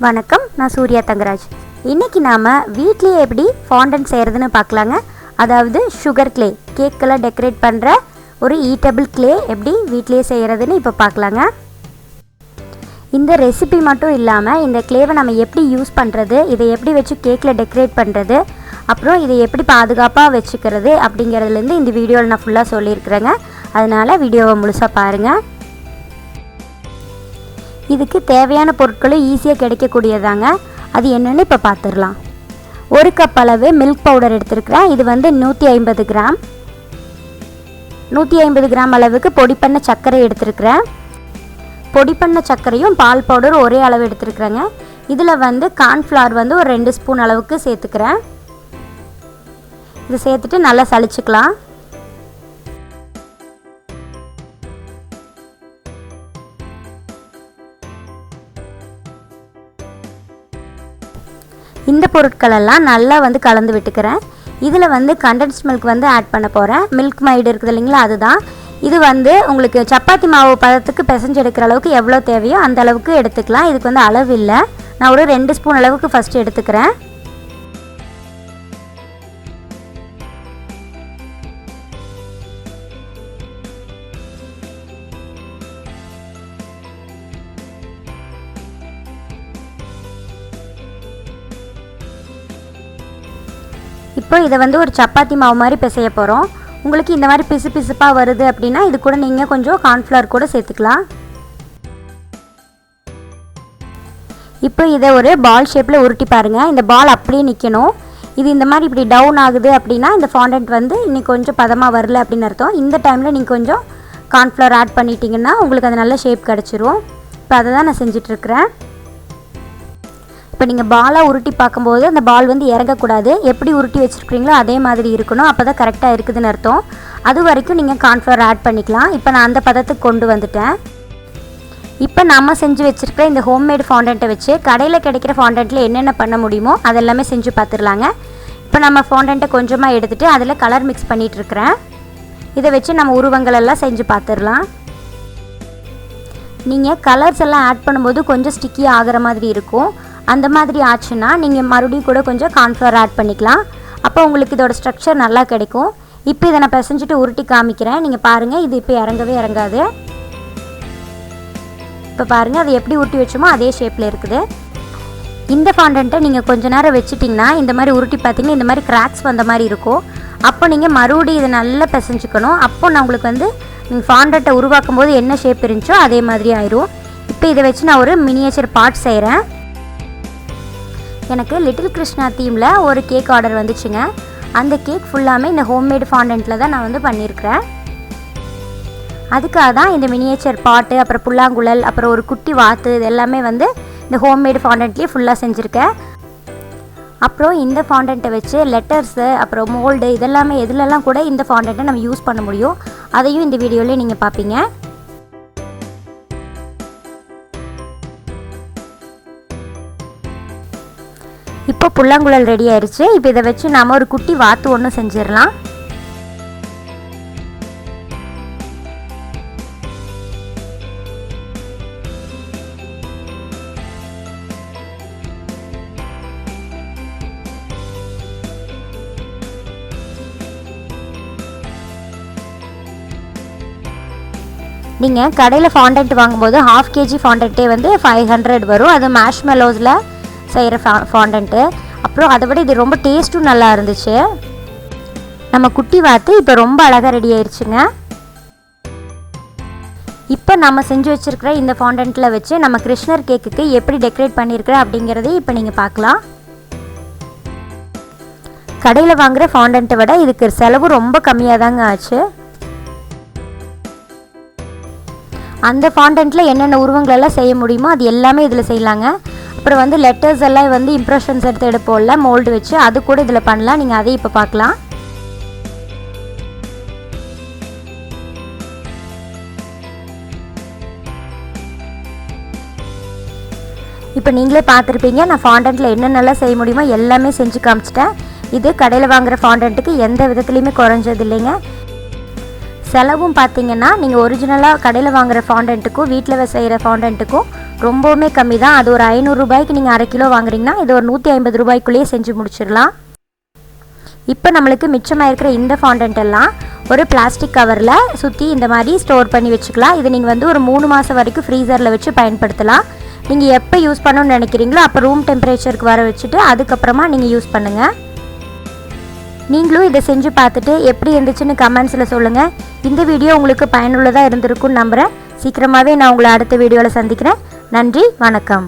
வணக்கம், நான் suryathangaraj. இன்னைக்கு நாம வீட்லயே எப்படி fondant செய்யறதுன்னு பார்க்கலாங்க. அதாவது sugar clay கேக்கெல்லாம் டெக்கரேட் பண்ற ஒரு ஈட்டபிள் clay எப்படி வீட்லயே செய்யறதுன்னு இப்ப பார்க்கலாங்க. இந்த ரெசிபி மட்டும் இல்லாம இந்த clay-வை நாம எப்படி யூஸ் பண்றது, இதை எப்படி வச்சு கேக்ல டெக்கரேட் பண்றது, அப்புறம் இதை எப்படி பாதுகாப்பா வச்சுக்கிறது அப்படிங்கறதுல இருந்து இந்த வீடியோல நான் ஃபுல்லா சொல்லி இருக்கேங்க. அதனால வீடியோவை முழுசா பாருங்க. இதுக்கு தேவையான பொருட்களும் ஈஸியாக கிடைக்கக்கூடியதாங்க. அது என்னன்னு இப்போ பார்த்துடலாம். 1 கப் அளவு மில்க் பவுடர் எடுத்துருக்கிறேன். இது வந்து 150 கிராம். 150 கிராம் அளவுக்கு பொடி பண்ண சர்க்கரை எடுத்துருக்கிறேன். பொடி பண்ண சர்க்கரையும் பால் பவுடர் ஒரே அளவு எடுத்துருக்குறேங்க. இதில் வந்து கார்ன்ஃப்ளவர் வந்து ஒரு 2 ஸ்பூன் அளவுக்கு சேர்த்துக்கிறேன். இது சேர்த்துட்டு நல்லா சலிச்சுக்கலாம். இந்த பொருட்களெல்லாம் நல்லா வந்து கலந்து விட்டுக்கிறேன். இதில் வந்து கண்டென்ஸ்ட் மில்க் வந்து ஆட் பண்ண போகிறேன். மில்க் மைடு இருக்குது இல்லைங்களா, அதுதான். இது வந்து உங்களுக்கு சப்பாத்தி மாவு பதத்துக்கு பிசைஞ்சு எடுக்கிற அளவுக்கு எவ்வளோ தேவையோ அந்த அளவுக்கு எடுத்துக்கலாம். இதுக்கு வந்து அளவு இல்லை. நான் ஒரு 2 ஸ்பூன் அளவுக்கு ஃபஸ்ட்டு எடுத்துக்கிறேன். இப்போ இதை வந்து ஒரு சப்பாத்தி மாவு மாதிரி பிசைய போகிறோம். உங்களுக்கு இந்த மாதிரி பிசு பிசுப்பாக வருது அப்படின்னா இது கூட நீங்கள் கொஞ்சம் கார்ன்ஃப்ளவர் கூட சேர்த்துக்கலாம். இப்போ இதை ஒரு பால் ஷேப்பில் உருட்டி பாருங்கள். இந்த பால் அப்படியே நிற்கணும். இது இந்த மாதிரி இப்படி டவுன் ஆகுது அப்படின்னா இந்த ஃபாண்டன்ட் வந்து இன்னைக்கு கொஞ்சம் பதமாக வரல அப்படின்னு அர்த்தம். இந்த டைமில் நீங்கள் கொஞ்சம் கார்ன்ஃப்ளவர் ஆட் பண்ணிட்டீங்கன்னா உங்களுக்கு அது நல்ல ஷேப் கிடச்சிரும். இப்போ அதை தான் நான் செஞ்சிட்ருக்கிறேன். இப்போ நீங்கள் பாலாக உருட்டி பார்க்கும்போது அந்த பால் வந்து இறங்கக்கூடாது. எப்படி உருட்டி வச்சுருக்கிறீங்களோ அதே மாதிரி இருக்கணும். அப்போ தான் கரெக்டாக இருக்குதுன்னு அர்த்தம். அது வரைக்கும் நீங்கள் கார்ன்ஃப்ளவர் ஆட் பண்ணிக்கலாம். இப்போ நான் அந்த பதத்துக்கு கொண்டு வந்துட்டேன். இப்போ நம்ம செஞ்சு வச்சுருக்கிற இந்த ஹோம்மேட் ஃபாண்டண்ட்டை வச்சு கடையில் கிடைக்கிற ஃபாண்டண்ட்டில் என்னென்ன பண்ண முடியுமோ அதெல்லாமே செஞ்சு பார்த்துடலாங்க. இப்போ நம்ம ஃபாண்டண்ட்டை கொஞ்சமாக எடுத்துகிட்டு அதில் கலர் மிக்ஸ் பண்ணிகிட்ருக்கிறேன். இதை வச்சு நம்ம உருவங்கள் எல்லாம் செஞ்சு பார்த்துடலாம். நீங்கள் கலர்ஸ் எல்லாம் ஆட் பண்ணும்போது கொஞ்சம் ஸ்டிக்கி ஆகிற மாதிரி இருக்கும். அந்த மாதிரி ஆச்சுன்னா நீங்கள் மறுபடியும் கூட கொஞ்சம் கார்ன்ஃப்ளவர் ஆட் பண்ணிக்கலாம். அப்போ உங்களுக்கு இதோட ஸ்ட்ரக்சர் நல்லா கிடைக்கும். இப்போ இதை நான் பிசைஞ்சிட்டு உருட்டி காமிக்கிறேன். நீங்கள் பாருங்கள், இது இப்போ இறங்கவே இறங்காது. இப்போ பாருங்கள், அது எப்படி உருட்டி வச்சோமோ அதே ஷேப்பில் இருக்குது. இந்த ஃபாண்டண்ட்டை நீங்கள் கொஞ்ச நேரம் வச்சுட்டிங்கன்னா இந்த மாதிரி உருட்டி பார்த்தீங்கன்னா இந்த மாதிரி கிராக்ஸ் வந்த மாதிரி இருக்கும். அப்போ நீங்கள் மறுபடியும் இதை நல்லா பிசைஞ்சிக்கணும். அப்போ நான் உங்களுக்கு வந்து நீங்கள் ஃபாண்டண்ட்டை உருவாக்கும் போது என்ன ஷேப் இருந்துச்சோ அதே மாதிரி ஆயிரும். இப்போ இதை வச்சு நான் ஒரு மினியேச்சர் பாட் செய்கிறேன். எனக்கு லிட்டில் கிருஷ்ணா தீமில் ஒரு கேக் ஆர்டர் வந்துச்சுங்க. அந்த கேக் ஃபுல்லாமே இந்த ஹோம்மேட் ஃபாண்டண்ட்டில் தான் நான் வந்து பண்ணியிருக்கிறேன். அதுக்காக தான் இந்த மினியேச்சர் பாட்டு, அப்புறம் புல்லாங்குழல், அப்புறம் ஒரு குட்டி வாத்து, இது எல்லாமே வந்து இந்த ஹோம்மேட் ஃபாண்டண்ட்லேயே ஃபுல்லாக செஞ்சுருக்கேன். அப்புறம் இந்த ஃபாண்டண்ட்டை வச்சு லெட்டர்ஸு, அப்புறம் மோல்டு, இதெல்லாமே எதுலெல்லாம் கூட இந்த ஃபாண்டண்ட்டை நம்ம யூஸ் பண்ண முடியும். அதையும் இந்த வீடியோலேயே நீங்கள் பார்ப்பீங்க. இப்போ புல்லாங்குழல் ரெடி ஆயிடுச்சு. இப்போ இதை வச்சு நாம் ஒரு குட்டி வாத்து ஒன்று செஞ்சிடலாம். நீங்கள் கடையில் ஃபாண்டண்ட் வாங்கும்போது 1/2 kg ஃபாண்டண்ட்டே வந்து 500 வரும். அது marshmallows-ல செய்கிற ஃபாண்டண்ட்டு. அப்புறம் அதை விட இது ரொம்ப டேஸ்ட்டும் நல்லா இருந்துச்சு. நம்ம குட்டி வாத்து இப்போ ரொம்ப அழகாக ரெடி ஆயிடுச்சுங்க. இப்போ நம்ம செஞ்சு வச்சுருக்கிற இந்த ஃபாண்டண்ட்டில் வச்சு நம்ம கிருஷ்ணர் கேக்குக்கு எப்படி டெக்கரேட் பண்ணியிருக்கிறேன் அப்படிங்கிறதையும் இப்போ நீங்கள் பார்க்கலாம். கடையில் வாங்குகிற ஃபாண்டண்ட்டை விட இதுக்கு செலவு ரொம்ப கம்மியாக தாங்க ஆச்சு. அந்த ஃபாண்டண்ட்டில் என்னென்ன உருவங்களெல்லாம் செய்ய முடியுமோ அது எல்லாமே இதில் செய்யலாங்க. அப்புறம் வந்து லெட்டர்ஸ் எல்லாம் வந்து இம்ப்ரெஷன்ஸ் எடுப்போம்ல மோல்டு வச்சு, அது கூட இதில் பண்ணலாம். நீங்கள் அதை இப்போ பார்க்கலாம். இப்போ நீங்களே பார்த்துருப்பீங்க, நான் ஃபாண்டண்ட்டில் என்னென்னலாம் செய்ய முடியுமோ எல்லாமே செஞ்சு காமிச்சிட்டேன். இது கடையில் வாங்குகிற ஃபாண்டண்ட்டுக்கு எந்த விதத்துலையுமே குறைஞ்சது இல்லைங்க. செலவும் பார்த்தீங்கன்னா நீங்கள் ஒரிஜினலாக கடையில் வாங்குகிற ஃபாண்டண்ட்டுக்கும் வீட்டில் செய்கிற ஃபாண்டண்ட்டுக்கும் ரொம்பவுமே கம்மி தான். அது ஒரு 500 ரூபாய்க்கு நீங்கள் அரை கிலோ வாங்குறீங்கன்னா இது ஒரு 150 ரூபாய்க்குள்ளேயே செஞ்சு முடிச்சிடலாம். இப்போ நம்மளுக்கு மிச்சமாக இருக்கிற இந்த ஃபாண்டன்ட் எல்லாம் ஒரு பிளாஸ்டிக் கவரில் சுற்றி இந்த மாதிரி ஸ்டோர் பண்ணி வச்சுக்கலாம். இது நீங்கள் வந்து ஒரு 3 மாதம் வரைக்கும் ஃப்ரீசரில் வச்சு பயன்படுத்தலாம். நீங்கள் எப்போ யூஸ் பண்ணணும்னு நினைக்கிறீங்களோ அப்போ ரூம் டெம்பரேச்சருக்கு வர வச்சுட்டு அதுக்கப்புறமா நீங்கள் யூஸ் பண்ணுங்கள். நீங்களும் இதை செஞ்சு பார்த்துட்டு எப்படி இருந்துச்சுன்னு கமெண்ட்ஸில் சொல்லுங்கள். இந்த வீடியோ உங்களுக்கு பயனுள்ளதாக இருந்திருக்குன்னு நம்புகிறேன். சீக்கிரமாகவே நான் உங்களை அடுத்த வீடியோவில் சந்திக்கிறேன். நன்றி, வணக்கம்.